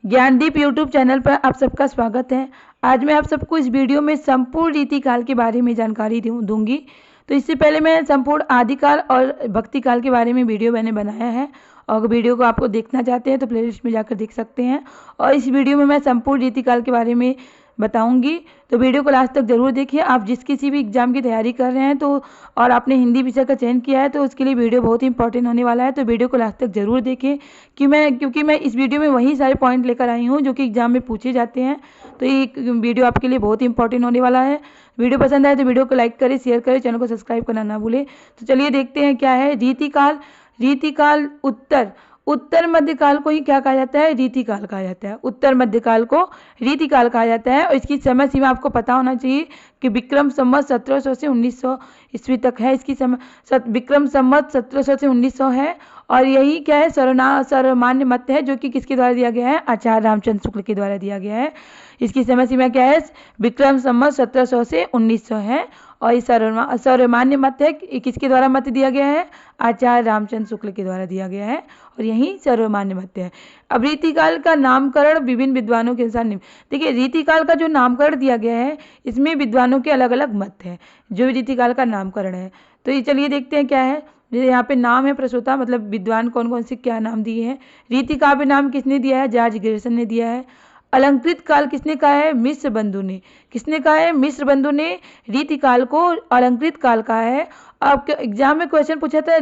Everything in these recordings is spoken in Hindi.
ज्ञानदीप यूट्यूब चैनल पर आप सबका स्वागत है। आज मैं आप सबको इस वीडियो में संपूर्ण रीतिकाल के बारे में जानकारी दूंगी। तो इससे पहले मैं संपूर्ण आदिकाल और भक्तिकाल के बारे में वीडियो मैंने बनाया है, और वीडियो को आपको देखना चाहते हैं तो प्लेलिस्ट में जाकर देख सकते हैं। और इस वीडियो में मैं संपूर्ण रीतिकाल के बारे में बताऊंगी, तो वीडियो को लास्ट तक जरूर देखिए। आप जिस किसी भी एग्जाम की तैयारी कर रहे हैं तो और आपने हिंदी विषय का चयन किया है तो उसके लिए वीडियो बहुत ही इंपॉर्टेंट होने वाला है, तो वीडियो को लास्ट तक जरूर देखें क्योंकि मैं इस वीडियो में वही सारे पॉइंट लेकर आई हूँ जो कि एग्जाम में पूछे जाते हैं। तो ये वीडियो आपके लिए बहुत ही इंपॉर्टेंट होने वाला है। वीडियो पसंद आए तो वीडियो को लाइक करें, शेयर करें, चैनल को सब्सक्राइब करना ना भूलें। तो चलिए देखते हैं क्या है रीतिकाल। रीतिकाल उत्तर मध्यकाल को ही क्या कहा जाता है? रीतिकाल कहा जाता है। उत्तर मध्यकाल को रीतिकाल कहा जाता है। और इसकी समय सीमा आपको पता होना चाहिए कि विक्रम संवत 1700 से 1900 ईस्वी तक है। इसकी समय विक्रम संवत 1700 से 1900 है। और यही क्या है? सर्वमान्य मत है, जो कि किसके द्वारा दिया गया है? आचार्य रामचंद्र शुक्ल के द्वारा दिया गया है। इसकी समय सीमा क्या है? विक्रम संवत 1700 से 1900 है। और इस सर्वमान्य मत है, किसके द्वारा मत दिया गया है? आचार्य रामचंद्र शुक्ल के द्वारा दिया गया है, और यही सर्वमान्य मत है। अब रीतिकाल का नामकरण विभिन्न विद्वानों के अनुसार देखिए, रीतिकाल का जो नामकरण दिया गया है इसमें विद्वानों के अलग अलग मत हैं जो रीतिकाल का नामकरण है। तो ये चलिए देखते हैं क्या है। जैसे यहाँ पे नाम है प्रसूता, मतलब विद्वान कौन कौन से क्या नाम दिए हैं। रीतिकाव्य नाम किसने दिया है? जॉर्ज ग्रेसन ने दिया है। अलंकृत काल किसने कहा है? मिश्र बंधु ने। किसने कहा है? मिश्र बंधु ने रीतिकाल को अलंकृत काल कहा है। आपके एग्जाम में क्वेश्चन पूछा था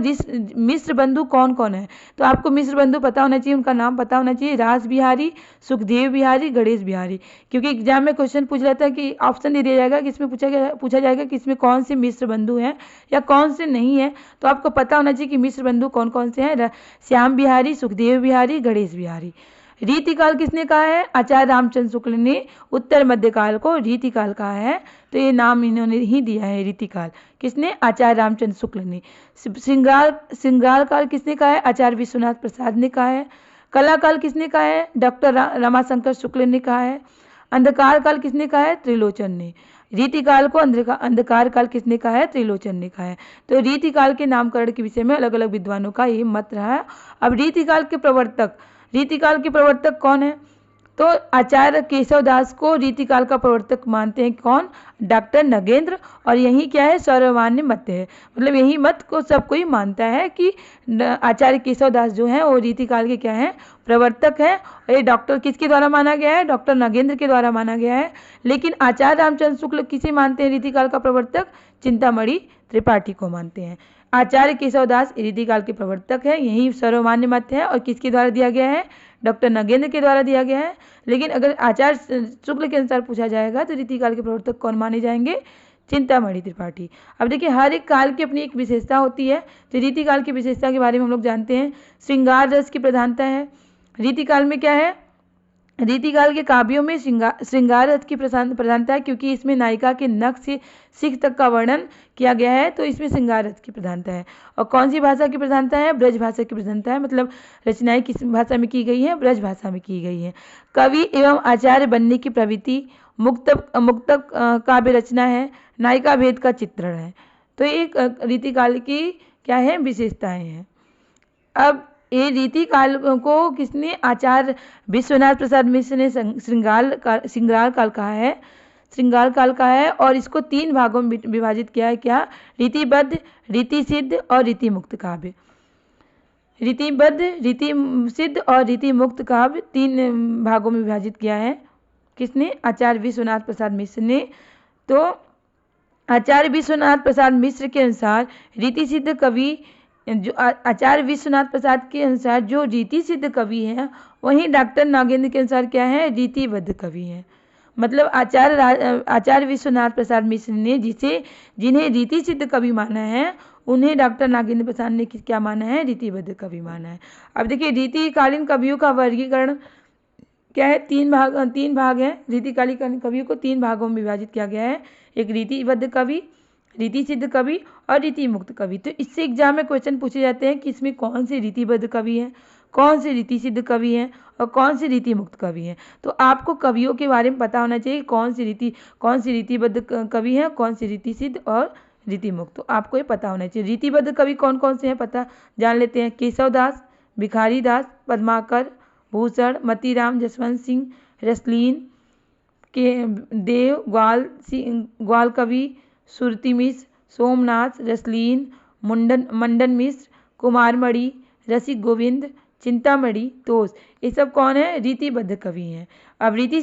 मिश्र बंधु कौन कौन है, तो आपको मिश्र बंधु पता होना चाहिए, उनका नाम पता होना चाहिए। रास बिहारी, सुखदेव बिहारी, गणेश बिहारी। क्योंकि एग्जाम में क्वेश्चन पूछ रहा था कि ऑप्शन दे दिया जाएगा कि इसमें पूछा जाएगा कि इसमें कौन से मिश्र बंधु हैं या कौन से नहीं है। तो आपको पता होना चाहिए कि मिश्र बंधु कौन कौन से हैं। श्याम बिहारी, सुखदेव बिहारी, गणेश बिहारी। रीतिकाल किसने कहा है? आचार्य रामचंद्र शुक्ल ने उत्तर मध्यकाल को रीतिकाल कहा है। तो ये नाम इन्होंने ही दिया है रीतिकाल। किसने? आचार्य रामचंद्र शुक्ल ने। श्रृंगार काल किसने कहा है? आचार्य विश्वनाथ प्रसाद ने कहा है। कला काल किसने कहा है? डॉक्टर रमाशंकर शुक्ल ने कहा है। अंधकार काल किसने कहा है? त्रिलोचन ने। रीतिकाल को अंधकार काल किसने कहा है? त्रिलोचन ने कहा है। तो रीतिकाल के नामकरण के विषय में अलग अलग विद्वानों का ये मत रहा है। अब रीतिकाल के प्रवर्तक कौन है? तो आचार्य केशव दास को रीतिकाल का प्रवर्तक मानते हैं। कौन? डॉक्टर नगेंद्र। और यही क्या है? सर्वमान्य मत है, मतलब यही मत को सब कोई मानता है कि आचार्य केशव दास जो है वो रीतिकाल के क्या है? प्रवर्तक है। और ये डॉक्टर किसके द्वारा माना गया है? डॉक्टर नगेंद्र के द्वारा माना गया है। लेकिन आचार्य रामचंद्र शुक्ल किसे मानते हैं रीतिकाल का प्रवर्तक? चिंतामणि त्रिपाठी को मानते हैं। आचार्य केशव दास रीतिकाल के प्रवर्तक है, यही सर्वमान्य मत है। और किसके द्वारा दिया गया है? डॉक्टर नगेंद्र के द्वारा दिया गया है। लेकिन अगर आचार्य शुक्ल के अनुसार पूछा जाएगा तो रीतिकाल के प्रवर्तक कौन माने जाएंगे? चिंतामणि त्रिपाठी। अब देखिए, हर एक काल की अपनी एक विशेषता होती है। तो रीतिकाल की विशेषता के बारे में हम लोग जानते हैं। श्रृंगार रस की प्रधानता है रीतिकाल में। क्या है? रीतिकाल के काव्यों में श्रृंगार रस की प्रधानता है, क्योंकि इसमें नायिका के नख से सिख तक का वर्णन किया गया है, तो इसमें श्रृंगार रस की प्रधानता है। और कौन सी भाषा की प्रधानता है? ब्रज भाषा की प्रधानता है, मतलब रचनाएं किस भाषा में की गई है? ब्रज भाषा में की गई है। कवि एवं आचार्य बनने की प्रवृत्ति, मुक्तक काव्य रचना है, नायिका भेद का चित्रण है। तो एक रीतिकाल की क्या है? विशेषताएं हैं। अब ये रीतिकाल को किसने? आचार्य विश्वनाथ प्रसाद मिश्र ने श्रृंगार काल कहा है। श्रृंगार काल का है, और इसको 3 भागों में विभाजित किया है। क्या? रीतिबद्ध, रीति सिद्ध और रीति मुक्त काव्य। रीतिबद्ध, रीति सिद्ध और रीति मुक्त काव्य 3 भागों में विभाजित किया है। किसने? आचार्य विश्वनाथ प्रसाद मिश्र ने। तो आचार्य विश्वनाथ प्रसाद मिश्र के अनुसार रीति सिद्ध कवि, जो आचार्य विश्वनाथ प्रसाद के अनुसार जो रीति सिद्ध कवि हैं, वहीं डॉक्टर नागेंद्र के अनुसार क्या है? रीतिबद्ध कवि हैं। मतलब आचार्य विश्वनाथ प्रसाद मिश्र ने जिन्हें रीति सिद्ध कवि माना है, उन्हें डॉक्टर नागेंद्र प्रसाद ने क्या माना है? रीतिबद्ध कवि माना है। अब देखिए, रीतिकालीन कवियों का वर्गीकरण क्या है? 3 भाग हैं। रीतिकालीन कवियों को 3 भागों में विभाजित किया गया है। एक रीतिबद्ध कवि, रीति सिद्ध कवि और रीति मुक्त कवि। तो इससे एग्जाम में क्वेश्चन पूछे जाते हैं कि इसमें कौन से रीतिबद्ध कवि हैं, कौन से रीति सिद्ध कवि हैं और कौन से रीति मुक्त कवि हैं। तो आपको कवियों के बारे में पता होना चाहिए कौन सी रीतिबद्ध कवि हैं, कौन सी रीति सिद्ध और रीति मुक्त। तो आपको ये पता होना चाहिए। रीतिबद्ध कवि कौन कौन से हैं, पता जान लेते हैं। केशव दास, भिखारी दास, पद्माकर भूषण, मतीराम, जसवंत सिंह, रसलीन के देव, ग्वाल कवि, सुरती मिश्र, सोमनाथ, रसलीन, मंडन मिश्र, कुमारमणि, रसिक गोविंद, चिंतामणि, तोष, ये सब कौन है? रीतिबद्ध कवि हैं। अब रीति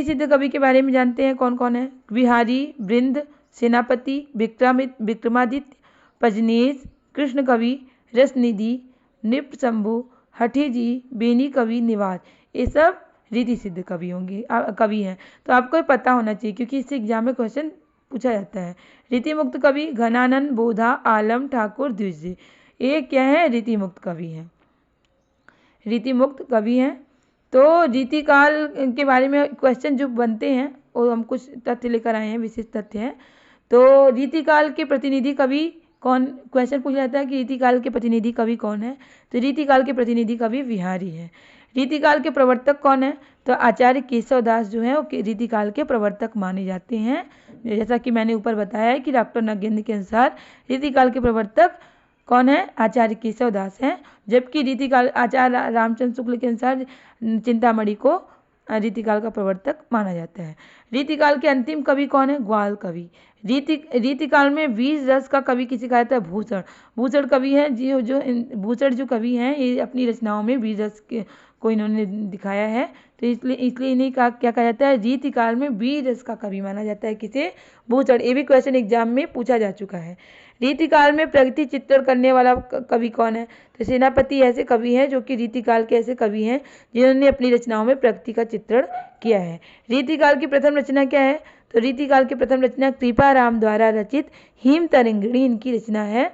सिद्ध कवि के बारे में जानते हैं कौन कौन है? बिहारी, बृंद, सेनापति, विक्रमादित्य, पजनेश, कृष्ण कवि, रसनिधि, नृप शंभु, हठी जी, बेनी कवि, निवाज, ये सब रीति सिद्ध कवि हैं। तो आपको पता होना चाहिए क्योंकि इससे एग्जाम में क्वेश्चन पूछा जाता है। रीति मुक्त कवि घनानंद, बोधा, आलम, ठाकुर, द्विज, ये क्या है? रीति मुक्त कवि हैं, रीति मुक्त कवि हैं। तो रीति काल के बारे में क्वेश्चन जो बनते हैं वो हम कुछ तथ्य लेकर आए हैं, विशेष तथ्य हैं। तो रीति काल के प्रतिनिधि कवि कौन? क्वेश्चन पूछा जाता है कि रीति काल के प्रतिनिधि कवि कौन है? तो रीति काल के प्रतिनिधि कवि बिहारी है। रीति काल के प्रवर्तक कौन है? तो आचार्य केशव दास जो है वो रीति काल के प्रवर्तक माने जाते हैं। जैसा कि मैंने ऊपर बताया है कि डॉक्टर नगेंद्र के अनुसार रीति काल के प्रवर्तक कौन है? आचार्य केशव दास हैं। जबकि रीति काल आचार्य रामचंद्र शुक्ल के अनुसार चिंतामणि को रीति काल का प्रवर्तक माना जाता है। रीति काल के अंतिम कवि कौन है? ग्वाल कवि। रीति काल में 20 रस का कवि किसे कहा जाता है? भूषण कवि है भूषण जो कवि हैं ये अपनी रचनाओं में 20 रस को इन्होंने दिखाया है। तो इसलिए इन्हें क्या कहा जाता है? रीति काल में 20 रस का कवि माना जाता है। किसे? भूषण। ये भी क्वेश्चन एग्जाम में पूछा जा चुका है। रीति काल में प्रगति चित्रण करने वाला कवि कौन है? तो सेनापति ऐसे कवि हैं जो कि रीति काल के ऐसे कवि हैं जिन्होंने अपनी रचनाओं में प्रगति का चित्रण किया है। रीति काल की प्रथम रचना क्या है? तो रीति काल की प्रथम रचना कृपाराम द्वारा रचित हिम तरंगिणी इनकी रचना है।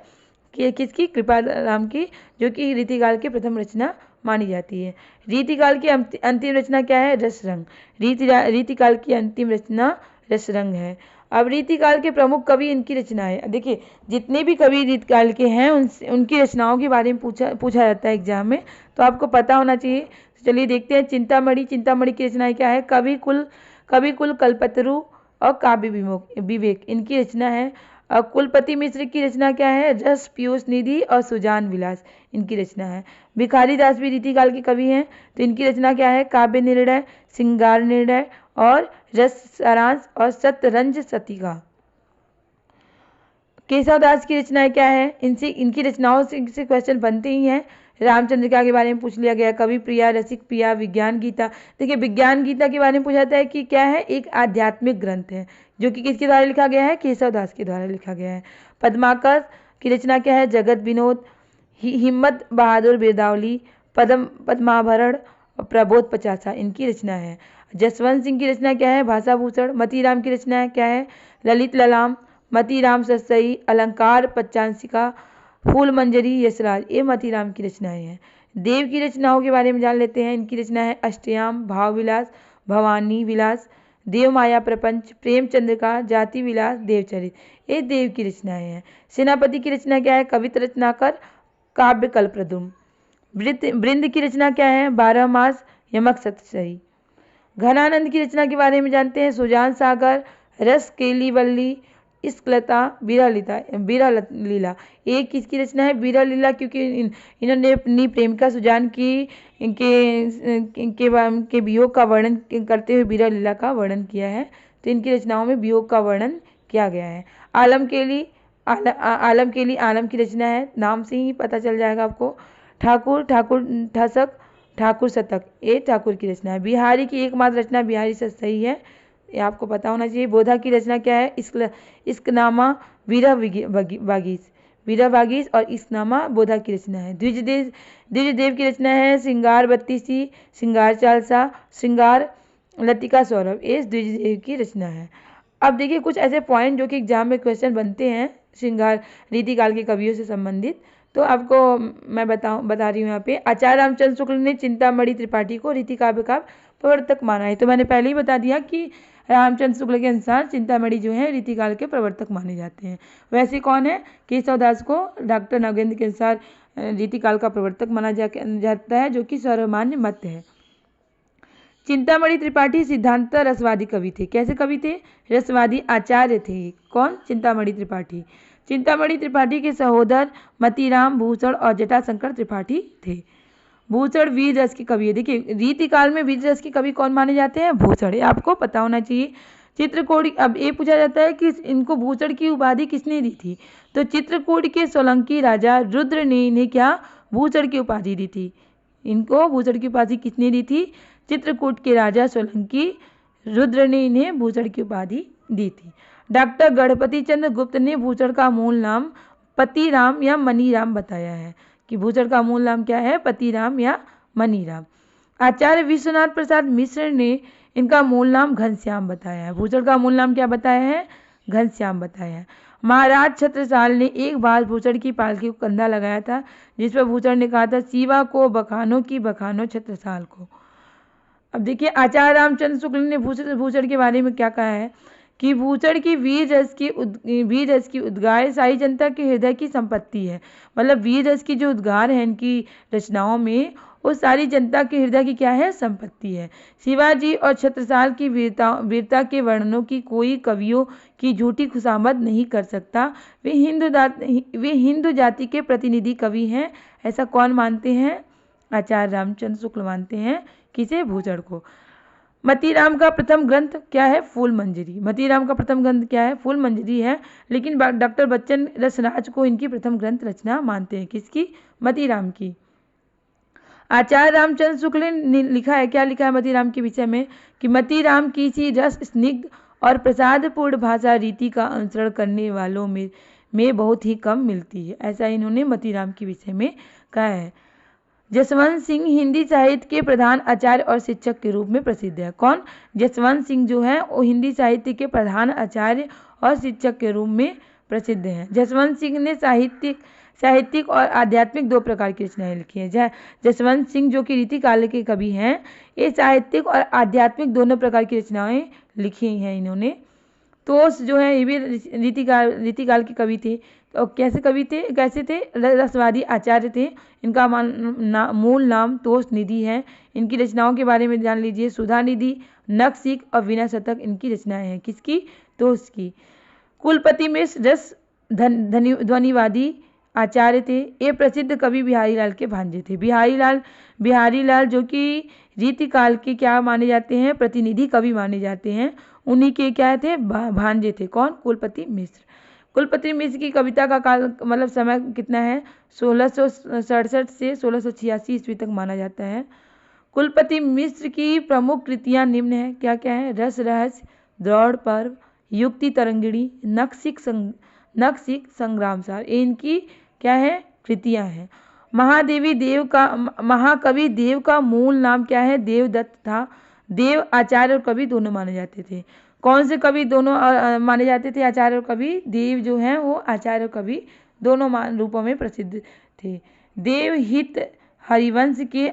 किसकी? कृपाराम की, जो कि रीति काल की प्रथम रचना मानी जाती है। रीति काल की अंतिम रचना क्या है? रसरंग। रीति काल की अंतिम रचना रसरंग है। अब रीति काल के प्रमुख कवि इनकी रचनाएं देखिए, जितने भी कवि रीति काल के हैं उनकी रचनाओं के बारे में पूछा जाता है एग्जाम में, तो आपको पता होना चाहिए। चलिए देखते हैं। चिंतामणि की रचनाएं क्या है? कवि कुल, कल्पतरु और काव्य विवेक इनकी रचना है। कुलपति मिश्र की रचना क्या है? रस पीयूष निधि और सुजान विलास इनकी रचना है। भिखारी दास भी रीति काल के कवि हैं, तो इनकी रचना क्या है? काव्य निर्णय, श्रृंगार निर्णय और रस सारांश और सतरंज सतिका। केशव दास की रचनाएं क्या है? इनकी रचनाओं से क्वेश्चन बनते ही हैं। रामचंद्रिका के बारे में पूछ लिया गया, कवि प्रिया, रसिक प्रिया, विज्ञान गीता। देखिए विज्ञान गीता के बारे में पूछा जाता है कि क्या है? एक आध्यात्मिक ग्रंथ है जो कि किसके द्वारा लिखा गया है? केशव दास के द्वारा लिखा गया है। पद्माकर की रचना क्या है? जगत विनोद, हिम्मत बहादुर बिरदावली, पद्माभरण और प्रबोध पचासा इनकी रचना है। जसवंत सिंह की रचना क्या है? भाषा भूषण। मतीराम की रचना क्या है? ललित ललाम, मतीराम सतसई, अलंकार पच्चांशिका, फूल मंजरी, यशराज, ये मतीराम की रचनाएं हैं। देव की रचनाओं के बारे में जान लेते हैं। इनकी रचना है अष्टयाम, भाव विलास, भवानी विलास, देव माया प्रपंच, प्रेमचंद्र का, जाति विलास, देवचरित, ये देव की रचनाएं हैं। सेनापति की रचना क्या है? कवित रचनाकर, काव्य कल्पद्रुम। बृंद की रचना क्या है? 12 मास, यमक सतसई। घनानंद की रचना के बारे में जानते हैं। सुजान सागर, रस केलीवल्ली, इस्कलता, बीरा लीला, एक किसकी रचना है? बीरा लीला, क्योंकि इन्होंने अपनी प्रेमिका सुजान की के वियोग का वर्णन करते हुए बीरा लीला का वर्णन किया है। तो इनकी रचनाओं में वियोग का वर्णन किया गया है। आलम केली आलम की रचना है, नाम से ही पता चल जाएगा आपको। ठाकुर ठसक, ठाकुर शतक, ये ठाकुर की रचना है। बिहारी की एकमात्र रचना बिहारी सतसई है, ये आपको पता होना चाहिए। बोधा की रचना क्या है? इस्कनामा, वीरा वागीश और इस्कनामा बोधा की रचना है। द्विजदेव की रचना है श्रृंगार बत्तीसी, श्रृंगार चालसा, श्रृंगार लतिका सौरभ, ये द्विजदेव की रचना है। अब देखिए कुछ ऐसे पॉइंट जो कि एग्जाम में क्वेश्चन बनते हैं श्रृंगार रीति काल के कवियों से संबंधित, तो आपको मैं बता रही हूँ यहाँ पे। आचार्य रामचंद्र शुक्ल ने चिंतामणि त्रिपाठी को रीति काव्य का प्रवर्तक माना है। तो मैंने पहले ही बता दिया कि रामचंद्र शुक्ल के अनुसार चिंतामणि जो है रीति काल के प्रवर्तक माने जाते हैं। वैसे कौन है? केशव दास को डॉक्टर नगेंद्र के अनुसार रीति काल का प्रवर्तक माना जाता है, जो कि सर्वमान्य मत है। चिंतामणि त्रिपाठी सिद्धांत रसवादी कवि थे। कैसे कवि थे? रसवादी आचार्य थे। कौन? चिंतामणि त्रिपाठी। चिंतामणि त्रिपाठी के सहोदर मतीराम, भूषण और जटाशंकर त्रिपाठी थे। भूषण वीर रस के कवि है। देखिए रीतिकाल में वीर रस के कवि कौन माने जाते हैं? भूषण। आपको पता होना चाहिए। चित्रकूट, अब ये पूछा जाता है कि इनको भूषण की उपाधि किसने दी थी? तो चित्रकूट के सोलंकी राजा रुद्र ने इन्हें क्या भूषण की उपाधि दी थी? इनको भूषण की उपाधि किसने दी थी? चित्रकूट के राजा सोलंकी रुद्र ने इन्हें भूषण की उपाधि दी थी। डॉक्टर गणपति चंद्र गुप्त ने भूषण का मूल नाम पतिराम या मनीराम बताया है कि भूषण का मूल नाम क्या है? पतिराम या मनीराम। आचार्य विश्वनाथ प्रसाद मिश्र ने इनका मूल नाम घनश्याम बताया है। भूषण का मूल नाम क्या बताया है? घनश्याम बताया है। महाराज छत्रसाल ने एक बार भूषण की पालकी को कंधा लगाया था, जिस पर भूषण ने कहा था, शिवा को बखानो की बखानो छत्रसाल को। अब देखिए आचार्य रामचंद्र शुक्ल ने भूषण के बारे में क्या कहा है कि भूषण की वीर रस की उद्गार सारी जनता के हृदय की संपत्ति है। मतलब वीर रस की जो उद्गार है इनकी रचनाओं में, वो सारी जनता के हृदय की क्या है? संपत्ति है। शिवाजी और छत्रसाल की वीरता के वर्णनों की कोई कवियों की झूठी खुशामद नहीं कर सकता। वे हिंदू जाति के प्रतिनिधि कवि हैं, ऐसा कौन मानते हैं? आचार्य रामचंद्र शुक्ल मानते हैं। किसे? भूषण को। मतीराम का प्रथम ग्रंथ क्या है? फूल मंजरी। मतीराम का प्रथम ग्रंथ क्या है? फूल मंजरी है, लेकिन डॉक्टर बच्चन रसराज को इनकी प्रथम ग्रंथ रचना मानते हैं। किसकी? मतीराम की। आचार्य रामचंद्र शुक्ल ने लिखा है, क्या लिखा है मतीराम के विषय में कि मतीराम की सी रस स्निग्ध और प्रसादपूर्ण भाषा रीति का अनुसरण करने वालों में बहुत ही कम मिलती है। ऐसा इन्होंने मतीराम के विषय में कहा है। जसवंत सिंह हिंदी साहित्य के प्रधान आचार्य और शिक्षक के रूप में प्रसिद्ध है। कौन? जसवंत सिंह जो है वो हिंदी साहित्य के प्रधान आचार्य और शिक्षक के रूप में प्रसिद्ध हैं। जसवंत सिंह ने साहित्यिक और आध्यात्मिक दो प्रकार की रचनाएं लिखी हैं। जसवंत सिंह जो कि रीतिकाल के कवि हैं, ये साहित्यिक और आध्यात्मिक दोनों प्रकार की रचनाएं लिखी हैं इन्होंने। तोष जो है ये भी रीतिकाल के कवि थे। तो कैसे कवि थे? कैसे थे? रसवादी आचार्य थे। इनका मूल नाम तोष निधि है। इनकी रचनाओं के बारे में जान लीजिए। सुधा निधि, नखशिख और वीणा शतक इनकी रचनाएं हैं। किसकी? तोष की। कुलपति मिश्र रस ध्वनिवादी आचार्य थे। ये प्रसिद्ध कवि बिहारी लाल के भांजे थे। बिहारी लाल जो कि रीतिकाल के क्या माने जाते हैं? प्रतिनिधि कवि माने जाते हैं। उन्हीं के क्या थे? भांजे थे। कौन? कुलपति मिश्र। कुलपति मिश्र की कविता का काल मतलब समय कितना है? 1667 से 1686 ईस्वी तक माना जाता है। कुलपति मिश्र की प्रमुख कृतियां निम्न है। क्या क्या है? रस रहस्य, द्रौड़ पर्व, युक्ति तरंगिणी, नखशिख संग्रामसार, इनकी क्या है? कृतियां हैं। महाकवि देव का मूल नाम क्या है? देवदत्त था। देव आचार्य और कवि दोनों माने जाते थे। कौन से कवि दोनों माने जाते थे? आचार्य और कवि। देव जो हैं वो आचार्य और कवि दोनों रूपों में प्रसिद्ध थे। देव हित हरिवंश के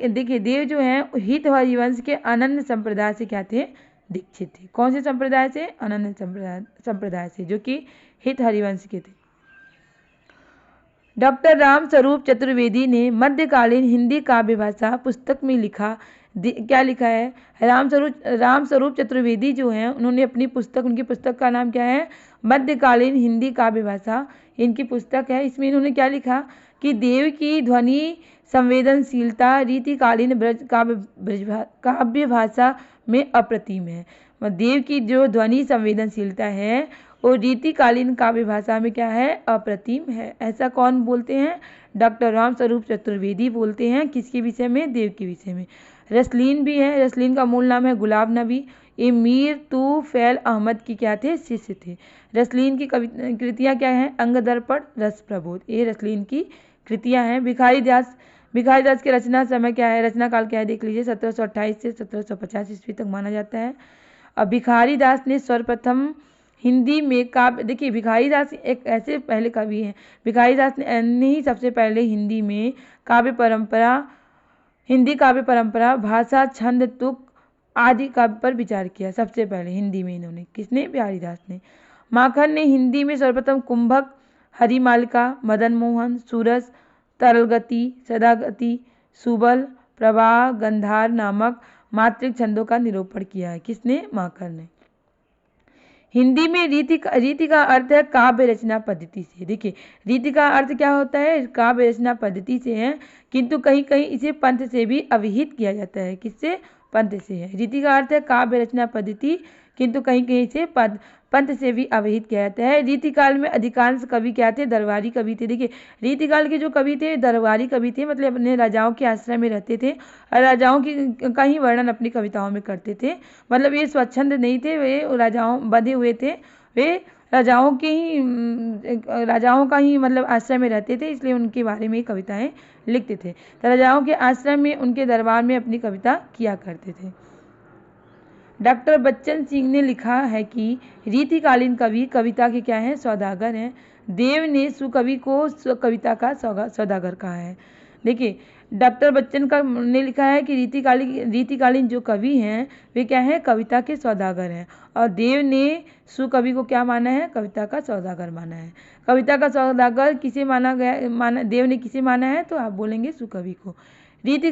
देखिए देव जो हैं हित हरिवंश के अनन्य संप्रदाय से क्या थे? दीक्षित थे। कौन से संप्रदाय से? अनन्य संप्रदाय से, जो कि हित हरिवंश के थे। डॉक्टर राम स्वरूप चतुर्वेदी ने मध्यकालीन हिंदी काव्य भाषा पुस्तक में लिखा। क्या लिखा है? राम स्वरूप चतुर्वेदी जो हैं उन्होंने उनकी पुस्तक का नाम क्या है? मध्यकालीन हिंदी काव्य भाषा इनकी पुस्तक है। इसमें इन्होंने क्या लिखा कि देव की ध्वनि संवेदनशीलता रीतिकालीन काव्य भाषा में अप्रतिम है। देव की जो ध्वनि संवेदनशीलता है वो रीतिकालीन काव्य भाषा में क्या है? अप्रतिम है। ऐसा कौन बोलते हैं? डॉक्टर राम स्वरूप चतुर्वेदी बोलते हैं। किसके विषय में? देव के विषय में। रसलीन भी है। रसलीन का मूल नाम है गुलाब नबी। ये मीर तूफैल अहमद की क्या थे? शिष्य थे। रसलीन की कृतियाँ क्या हैं? अंग दर्पण, रस प्रबोध, ये रसलीन की कृतियाँ हैं। भिखारी दास की रचना समय क्या है? रचना काल क्या है? देख लीजिए 1728 से 1750 ईस्वी तक माना जाता है। अब भिखारी दास ने सर्वप्रथम हिंदी में काव्य, देखिए भिखारी दास एक ऐसे पहले कवि हैं। भिखारी दास ने ही सबसे पहले हिंदी में हिंदी काव्य परंपरा, भाषा, छंद, तुक आदि काव्य पर विचार किया। सबसे पहले हिंदी में इन्होंने। किसने? बिहारी दास ने। माखन ने हिंदी में सर्वप्रथम कुंभक, हरिमालिका, मदन मोहन, सूरज, तरलगति, सदागति, सुबल, प्रवाह, गंधार नामक मात्रिक छंदों का निरूपण किया है। किसने? माखन ने। हिंदी में रीति का अर्थ है काव्य रचना पद्धति से। देखिए, रीति का अर्थ क्या होता है, काव्य रचना पद्धति से है, किंतु कहीं कहीं इसे पंथ से भी अभिहित किया जाता है। किससे? पंथ से है। रीति का अर्थ है काव्य रचना पद्धति, किंतु कहीं कहीं इसे पंथ से भी अभिहित किया जाता है। रीतिकाल में अधिकांश कवि क्या थे? दरबारी कवि थे। देखिए, रीतिकाल के जो कवि थे दरबारी कवि थे, मतलब अपने राजाओं के आश्रय में रहते थे और राजाओं का ही वर्णन अपनी कविताओं में करते थे। मतलब ये स्वच्छंद नहीं थे, वे राजाओं बंधे हुए थे, वे राजाओं का ही मतलब आश्रय में रहते थे, इसलिए उनके बारे में कविताएं लिखते थे। तो राजाओं के आश्रय में, उनके दरबार में अपनी कविता किया करते थे। डॉक्टर बच्चन सिंह ने लिखा है कि रीतिकालीन कवि कविता के क्या हैं? सौदागर हैं। देव ने सुकवि को कविता का सौदागर कहा है। देखिए, डॉक्टर बच्चन का ने लिखा है कि रीतिकालीन जो कवि हैं वे क्या हैं? कविता के सौदागर हैं। और देव ने सुकवि को क्या माना है? कविता का सौदागर माना है। कविता का सौदागर किसे देव ने किसे माना है? तो आप बोलेंगे सुकवि को। रीति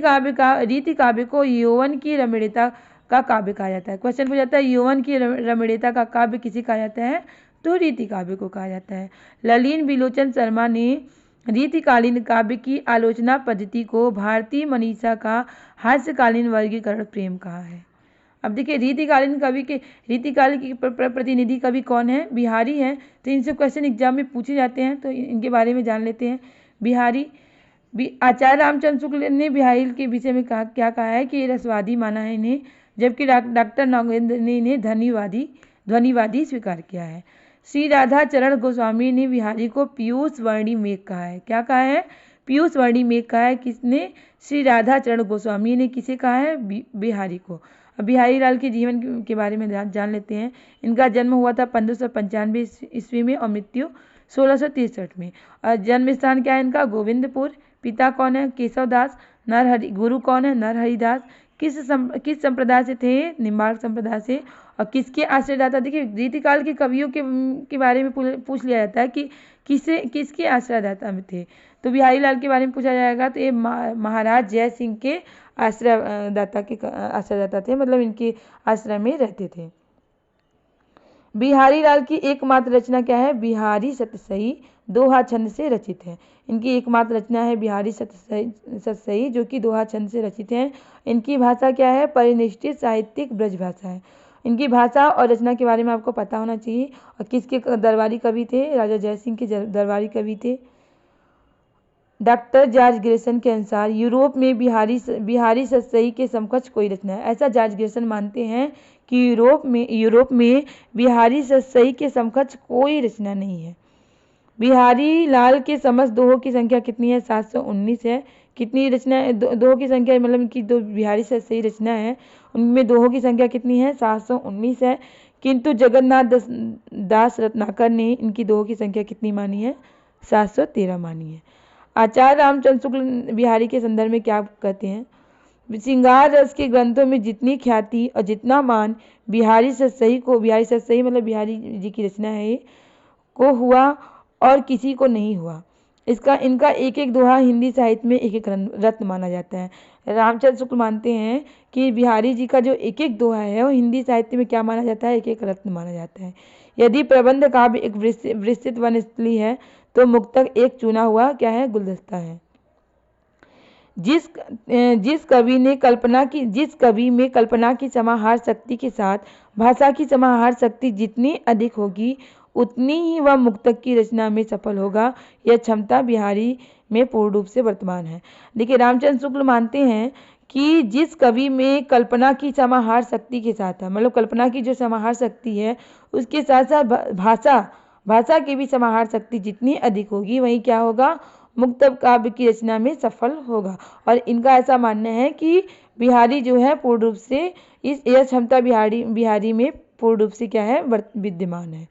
काव्य को यौवन की रमणीयता का काव्य कहा जाता है। क्वेश्चन पूछा जाता है यौवन की रमणीयता का काव्य किसे कहा जाता है? तो रीति काव्य को कहा जाता है। ललिन बिलोचन शर्मा ने रीतिकालीन काव्य की आलोचना पद्धति को भारतीय मनीषा का हास्यकालीन वर्गीकरण प्रेम कहा है। अब देखिए, रीतिकाल की प्रतिनिधि कवि कौन है? बिहारी हैं। तो इनसे क्वेश्चन एग्जाम में पूछे जाते हैं, तो इनके बारे में जान लेते हैं। बिहारी आचार्य रामचंद्र शुक्ल ने बिहारी के विषय में क्या कहा है कि रसवादी माना है इन्हें, जबकि डॉक्टर नागेंद्र ने इन्हें ध्वनिवादी स्वीकार किया है। श्री राधा चरण गोस्वामी ने बिहारी को पीयूष वर्णी मेघ कहा है। क्या कहा है? पीयूष वर्णी मेघ कहा है। किसने? श्री राधा चरण गोस्वामी ने किसे कहा है? बिहारी को। अब बिहारी लाल के जीवन के बारे में जान लेते हैं। इनका जन्म हुआ था 1595 ईस्वी में और मृत्यु 1663 में। और जन्म स्थान क्या है इनका? गोविंदपुर। पिता कौन है? केशवदास। गुरु कौन है? नरहरिदास। किस संप्रदाय से थे? निम्बार्क संप्रदाय से। और किसके आश्रयदाता? देखिए, रीतिकाल के कवियों के बारे में पूछ लिया जाता है कि किसके आश्रयदाता में थे। तो बिहारी लाल के बारे में पूछा जाएगा तो ये महाराज जय सिंह के आश्रयदाता थे, मतलब इनके आश्रय में रहते थे। बिहारी लाल की एकमात्र रचना क्या है? बिहारी सतसई दोहा छंद से रचित है। इनकी एकमात्र रचना है बिहारी सतसई, जो कि दोहा छंद से रचित है। इनकी भाषा क्या है? परिनिष्ठित साहित्यिक ब्रज भाषा है। इनकी भाषा और रचना के बारे में आपको पता होना चाहिए। और किसके दरबारी कवि थे? राजा जयसिंह के दरबारी कवि थे। डॉक्टर जॉर्ज ग्रेसन के अनुसार यूरोप में बिहारी सतसई के समकक्ष कोई रचना है। ऐसा जॉर्ज ग्रेसन मानते हैं कि यूरोप में बिहारी सतसई के समकक्ष कोई रचना नहीं है। बिहारी लाल के समस्त दोहों की संख्या कितनी है? 719 है। कितनी रचना दोहों की संख्या, मतलब इनकी दो बिहारी सतसई रचना है उनमें दोहों की संख्या कितनी है? 719 है। किंतु जगन्नाथ दास रत्नाकर ने इनकी दोहों की संख्या कितनी मानी है? 713 मानी है। आचार्य रामचंद्र शुक्ल बिहारी के संदर्भ में क्या कहते हैं? श्रृंगार रस के ग्रंथों में जितनी ख्याति और जितना मान बिहारी सतसई मतलब बिहारी जी की रचना है को हुआ और किसी को नहीं हुआ। इनका एक एक दोहा हिंदी साहित्य में एक एक रत्न माना जाता है। रामचंद्र शुक्ल मानते हैं कि बिहारी जी का जो एक एक दोहा है वो हिंदी साहित्य में क्या माना जाता है? एक एक रत्न माना जाता है। यदि प्रबंध काव्य एक विस्तृत वनस्थली है तो मुक्तक एक चुना हुआ क्या है? गुलदस्ता है। जिस कवि में कल्पना की समाहार शक्ति के साथ भाषा की समाहार शक्ति जितनी अधिक होगी उतनी ही वह मुक्तक की रचना में सफल होगा। यह क्षमता बिहारी में पूर्ण रूप से वर्तमान है। देखिए, रामचंद्र शुक्ल मानते हैं कि जिस कवि में कल्पना की समाहार शक्ति के साथ है, मतलब कल्पना की जो समाहार शक्ति है उसके साथ साथ भाषा की भी समाहार शक्ति जितनी अधिक होगी वही क्या होगा? मुक्तक काव्य की रचना में सफल होगा। और इनका ऐसा मानना है कि बिहारी जो है पूर्ण रूप से यह क्षमता बिहारी में पूर्ण रूप से क्या है? विद्यमान है।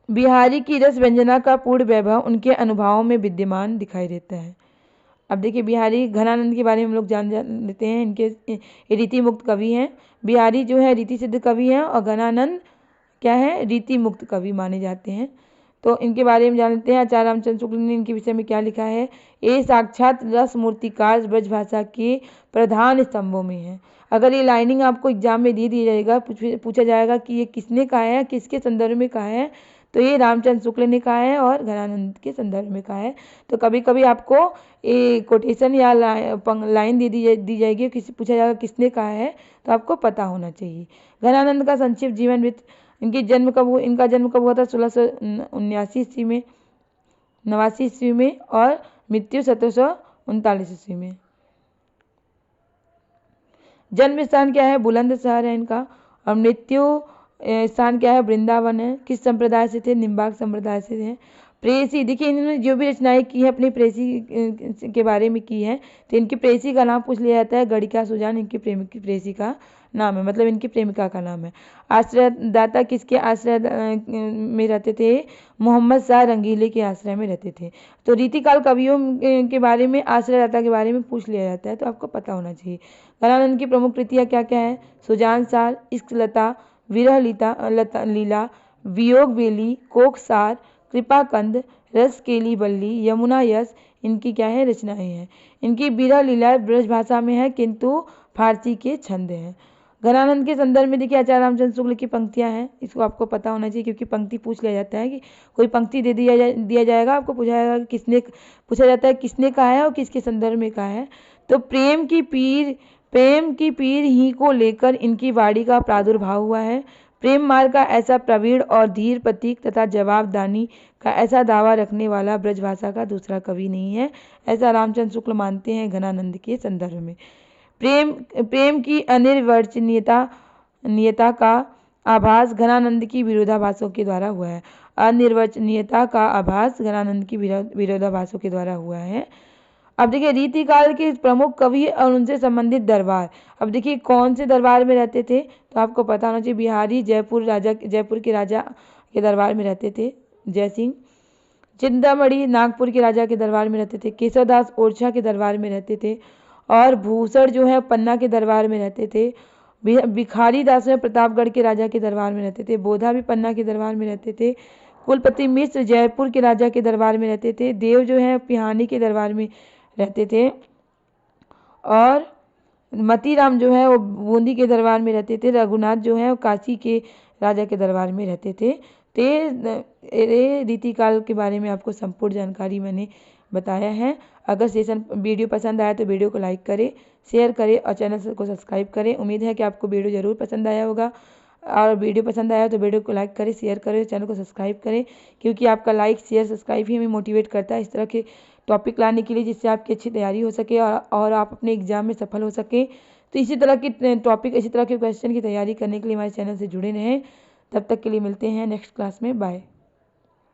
बिहारी की रस व्यंजना का पूर्ण वैभव उनके अनुभवों में विद्यमान दिखाई देता है। अब देखिए, बिहारी घनानंद के बारे में हम लोग जान लेते हैं। इनके रीति मुक्त कवि हैं। बिहारी जो है रीति सिद्ध कवि हैं और घनानंद क्या है? रीति मुक्त कवि माने जाते हैं। तो इनके बारे में जानते हैं। आचार्य रामचंद्र शुक्ल ने इनके विषय में क्या लिखा है। ये साक्षात रस मूर्तिकार ब्रजभाषा के प्रधान स्तंभों में है। अगर ये लाइनिंग आपको एग्जाम में दे दिया जाएगा, पूछा जाएगा कि ये किसने कहा है, किसके संदर्भ में कहा है, तो ये रामचंद्र शुक्ल ने कहा है और घनानंद के संदर्भ में कहा है। तो कभी कभी आपको ये कोटेशन या लाइन दी जाएगी, किसी पूछा जाएगा किसने कहा है, तो आपको पता होना चाहिए। घनानंद का संक्षिप्त जीवन वृत्त। इनका जन्म कब हुआ था? 1679 ईस्वी में, 89 ईस्वी में, और मृत्यु 1739 ईस्वी में। जन्म स्थान क्या है? बुलंदशहर है इनका। और मृत्यु स्थान क्या है? वृंदावन है। किस संप्रदाय से थे? निम्बार्क संप्रदाय से थे। प्रेयसी, देखिए इन्होंने जो भी रचनाएं की है अपनी प्रेयसी के बारे में की है, तो इनकी प्रेयसी का नाम पूछ लिया जाता है। गणिका सुजान इनकी प्रेयसी का नाम है, मतलब इनकी प्रेमिका का नाम है। आश्रयदाता किसके आश्रय में रहते थे? मोहम्मद शाह रंगीले के आश्रय में रहते थे। तो रीतिकाल कवियों के बारे में, आश्रयदाता के बारे में पूछ लिया जाता है, तो आपको पता होना चाहिए। घनानंद की प्रमुख कृतियाँ क्या क्या है? सुजान सार, इश्क लता, विरह लीला, वियोग बेली, कोकसार, कृपाकंद, रस केली बल्ली, यमुना यश इनकी क्या है? रचनाएं हैं। इनकी विरह लीला ब्रजभाषा में है, किंतु फारसी के छंद हैं। घनानंद के संदर्भ में देखिए आचार्य रामचंद्र शुक्ल की पंक्तियां हैं, इसको आपको पता होना चाहिए, क्योंकि पंक्ति पूछ लिया जाता है कि कोई पंक्ति दिया जाएगा, आपको पूछा जाता है किसने कहा है और किसके संदर्भ में कहा है। तो प्रेम की पीर ही को लेकर इनकी वाणी का प्रादुर्भाव हुआ है। प्रेम मार्ग का ऐसा प्रवीण और धीर प्रतीक तथा जवाबदानी का ऐसा दावा रखने वाला ब्रजभाषा का दूसरा कवि नहीं है, ऐसा रामचंद्र शुक्ल मानते हैं घनानंद के संदर्भ में। प्रेम की अनिर्वचनीयता का आभास घनानंद की विरोधाभासों के द्वारा हुआ है। अनिर्वचनीयता का आभास घनानंद की विरोधाभासों के द्वारा हुआ है। अब देखिए रीतिकाल के प्रमुख कवि और उनसे संबंधित दरबार। अब देखिए कौन से दरबार में रहते थे, तो आपको पता होना चाहिए। बिहारी जयपुर के राजा के दरबार में रहते थे जय सिंह। चिंतामणि नागपुर के राजा के दरबार में रहते थे। केशवदास ओरछा के दरबार में रहते थे। और भूषण जो है पन्ना के दरबार में रहते थे। भिखारी दास है प्रतापगढ़ के राजा के दरबार में रहते थे। बोधा भी पन्ना के दरबार में रहते थे। कुलपति मिश्र जयपुर के राजा के दरबार में रहते थे। देव जो है पिहानी के दरबार में रहते थे। और मतीराम जो है वो बूंदी के दरबार में रहते थे। रघुनाथ जो है वो काशी के राजा के दरबार में रहते थे। रीतिकाल के बारे में आपको संपूर्ण जानकारी मैंने बताया है। अगर वीडियो पसंद आया तो वीडियो को लाइक करें, शेयर करें और चैनल को सब्सक्राइब करें। उम्मीद है कि आपको वीडियो ज़रूर पसंद आया होगा, और वीडियो पसंद आया तो वीडियो को लाइक करें, शेयर करें, चैनल को सब्सक्राइब करें, क्योंकि आपका लाइक शेयर सब्सक्राइब ही हमें मोटिवेट करता है इस तरह के टॉपिक लाने के लिए, जिससे आपकी अच्छी तैयारी हो सके और आप अपने एग्जाम में सफल हो सकें। तो इसी तरह के टॉपिक, इसी तरह के क्वेश्चन की तैयारी करने के लिए हमारे चैनल से जुड़े रहें। तब तक के लिए मिलते हैं नेक्स्ट क्लास में। बाय।